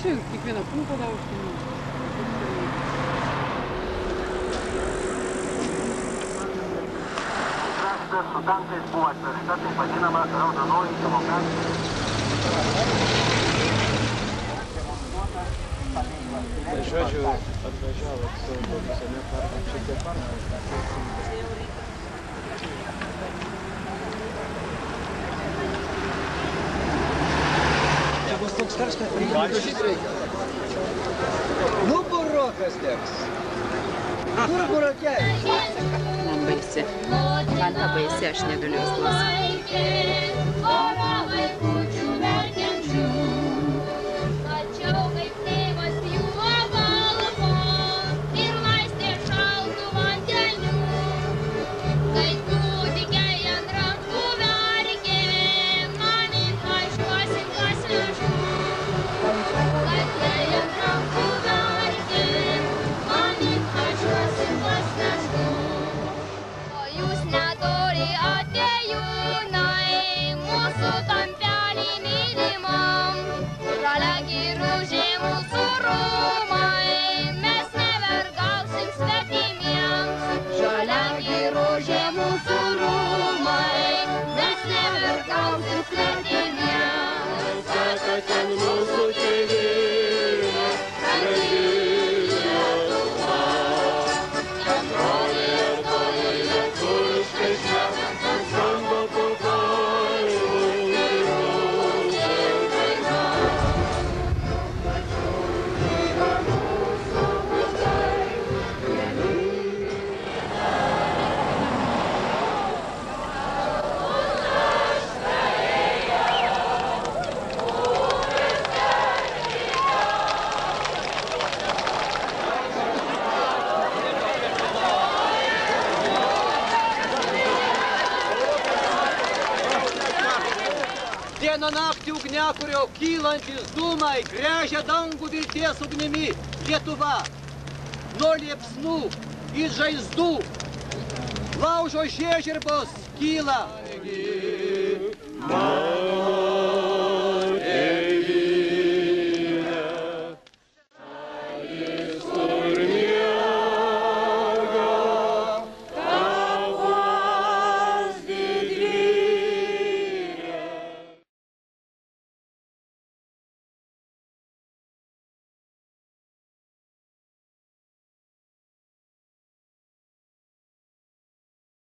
čia kiekvieną pulką daužti. Su tankais buvo atvežta taip vadinama raudonoji demokratija. Tai žodžiu, atvažiavo su autobusu, ne parką, čia tie parką. Čia bus toks karštas priimtas reikia. Nu, burokas teks. Kur burokėlis? Man baisi. Man ta baisi, aš negaliu jos klausyti. Dieną naktį ugniakurio kylantis dūmai gręžia dangų vilties ugnimi. Lietuva nuo liepsnų į žaizdų laužo žiežirbos kyla.